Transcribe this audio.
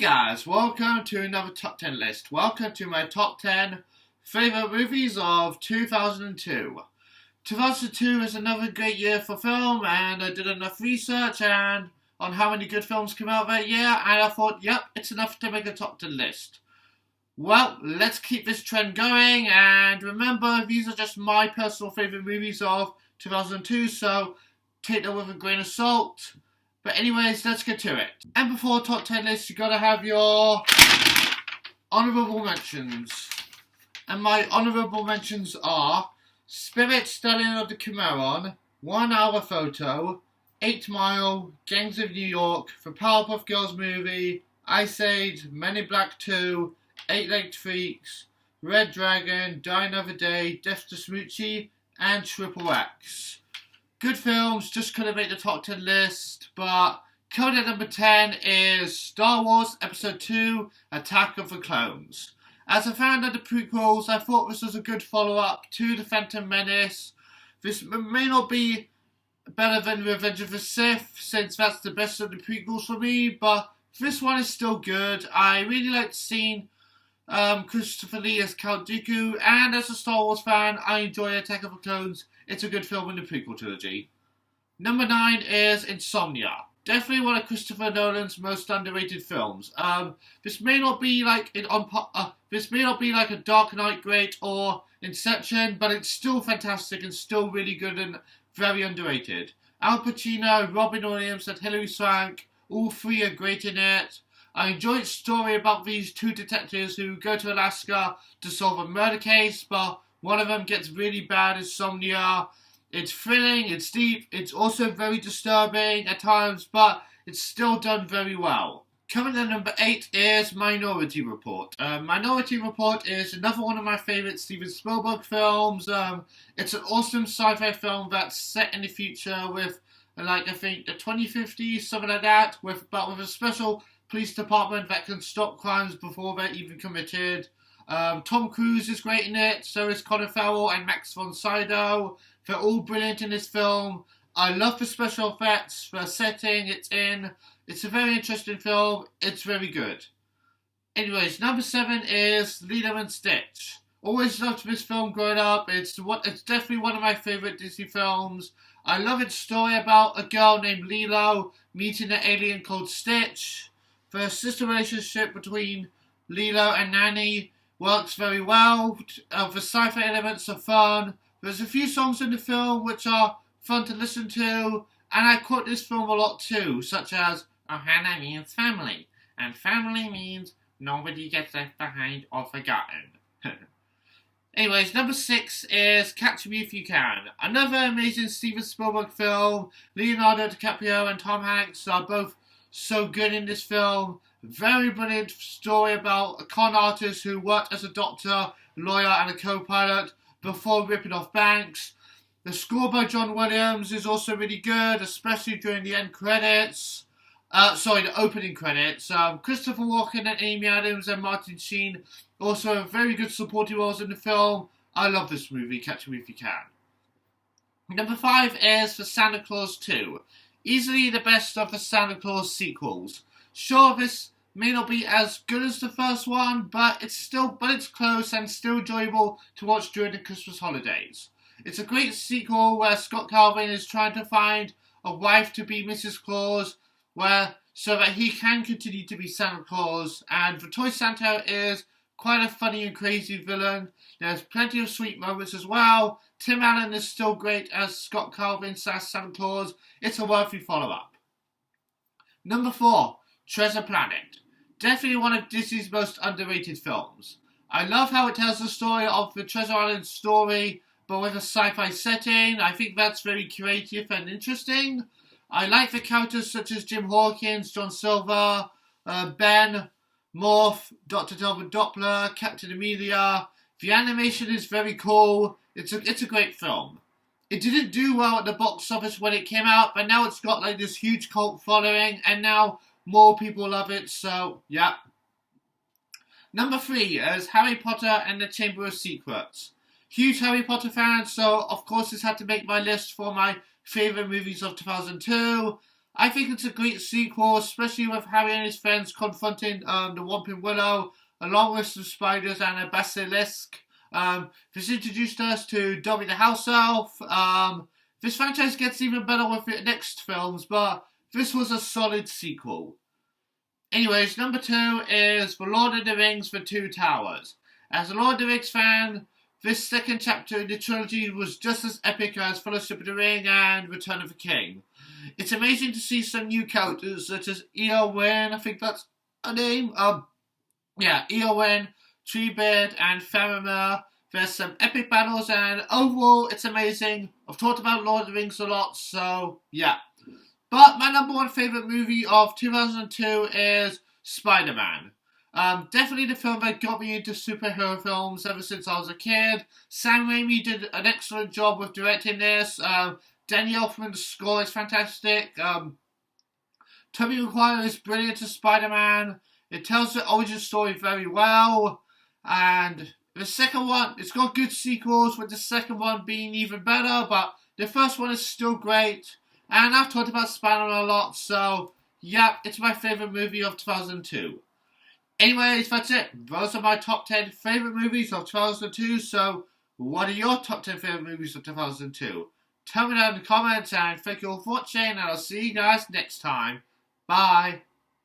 guys, welcome to another top 10 list. Welcome to my top 10 favourite movies of 2002. 2002 is another great year for film, and I did enough research on how many good films came out that year, and I thought, yep, it's enough to make a top 10 list. Well, let's keep this trend going, and remember, these are just my personal favourite movies of 2002, so take that with a grain of salt. But anyways, let's get to it. And before top 10 list, you gotta have your honourable mentions. And my honourable mentions are Spirit Stallion of the Cimarron, 1 Hour Photo, 8 Mile, Gangs of New York, The Powerpuff Girls Movie, Ice Age, Men in Black 2, Eight-Legged Freaks, Red Dragon, Die Another Day, Death to Smoochie, and Triple X. Good films, just couldn't make the top 10 list, but coming at number 10 is Star Wars Episode 2, Attack of the Clones. As a fan of the prequels, I thought this was a good follow-up to The Phantom Menace. This may not be better than Revenge of the Sith, since that's the best of the prequels for me, but this one is still good. I really liked seeing Christopher Lee as Count Dooku, and as a Star Wars fan, I enjoy Attack of the Clones. It's a good film in the prequel trilogy. Number 9 is Insomnia. Definitely one of Christopher Nolan's most underrated films. This may not be like a Dark Knight great or Inception, but it's still fantastic and still really good and very underrated. Al Pacino, Robin Williams, and Hilary Swank, all three are great in it. I enjoy its story about these two detectives who go to Alaska to solve a murder case, but one of them gets really bad insomnia. It's thrilling, it's deep, it's also very disturbing at times, but it's still done very well. Coming in at number 8 is Minority Report. Minority Report is another one of my favourite Steven Spielberg films. It's an awesome sci-fi film that's set in the future with, I think, the 2050s, something like that, but with a special police department that can stop crimes before they're even committed. Tom Cruise is great in it, so is Colin Farrell and Max von Sydow. They're all brilliant in this film. I love the special effects, the setting it's in. It's a very interesting film. It's very good. Anyways, number 7 is Lilo and Stitch. Always loved this film growing up. It's definitely one of my favourite Disney films. I love its story about a girl named Lilo meeting an alien called Stitch. The sister relationship between Lilo and Nanny works very well. The sci-fi elements are fun. There's a few songs in the film which are fun to listen to, and I quote this film a lot too, such as Ohana means family, and family means nobody gets left behind or forgotten. Anyways, number 6 is Catch Me If You Can. Another amazing Steven Spielberg film. Leonardo DiCaprio and Tom Hanks are both so good in this film. Very brilliant story about a con artist who worked as a doctor, lawyer, and a co-pilot before ripping off banks. The score by John Williams is also really good, especially during the end credits. The opening credits. Christopher Walken and Amy Adams and Martin Sheen also have very good supporting roles in the film. I love this movie, Catch Me If You Can. Number 5 is for Santa Claus 2. Easily the best of the Santa Claus sequels. Sure, this may not be as good as the first one, but it's close and still enjoyable to watch during the Christmas holidays. It's a great sequel where Scott Calvin is trying to find a wife to be Mrs. Claus, so that he can continue to be Santa Claus, and the Toy Santa is quite a funny and crazy villain. There's plenty of sweet moments as well. Tim Allen is still great as Scott Calvin / Santa Claus. It's a worthy follow-up. Number 4, Treasure Planet. Definitely one of Disney's most underrated films. I love how it tells the story of the Treasure Island story, but with a sci-fi setting. I think that's very creative and interesting. I like the characters such as Jim Hawkins, John Silver, Ben, Morph, Dr. Delbert Doppler, Captain Amelia. The animation is very cool. It's a great film. It didn't do well at the box office when it came out, but now it's got this huge cult following, and now more people love it, so yeah. Number 3 is Harry Potter and the Chamber of Secrets. Huge Harry Potter fan, so of course this had to make my list for my favourite movies of 2002. I think it's a great sequel, especially with Harry and his friends confronting the Whomping Willow, along with some spiders and a basilisk. This introduced us to Dobby the House Elf. This franchise gets even better with the next films, but this was a solid sequel. Anyways, number 2 is The Lord of the Rings: The Two Towers. As a Lord of the Rings fan, this second chapter in the trilogy was just as epic as Fellowship of the Ring and Return of the King. It's amazing to see some new characters such as Eowyn, I think that's her name. Eowyn, Treebeard, and Faramir. There's some epic battles, and overall, it's amazing. I've talked about Lord of the Rings a lot, so yeah. But my number 1 favourite movie of 2002 is Spider-Man. Definitely the film that got me into superhero films ever since I was a kid. Sam Raimi did an excellent job with directing this. Danny Elfman's score is fantastic. Tobey Maguire is brilliant as Spider-Man. It tells the origin story very well. And the second one, it's got good sequels, with the second one being even better, but the first one is still great. And I've talked about Spider-Man a lot, so yeah, it's my favourite movie of 2002. Anyways, that's it. Those are my top 10 favourite movies of 2002, so what are your top 10 favourite movies of 2002? Tell me down in the comments, and thank you all for watching, and I'll see you guys next time. Bye.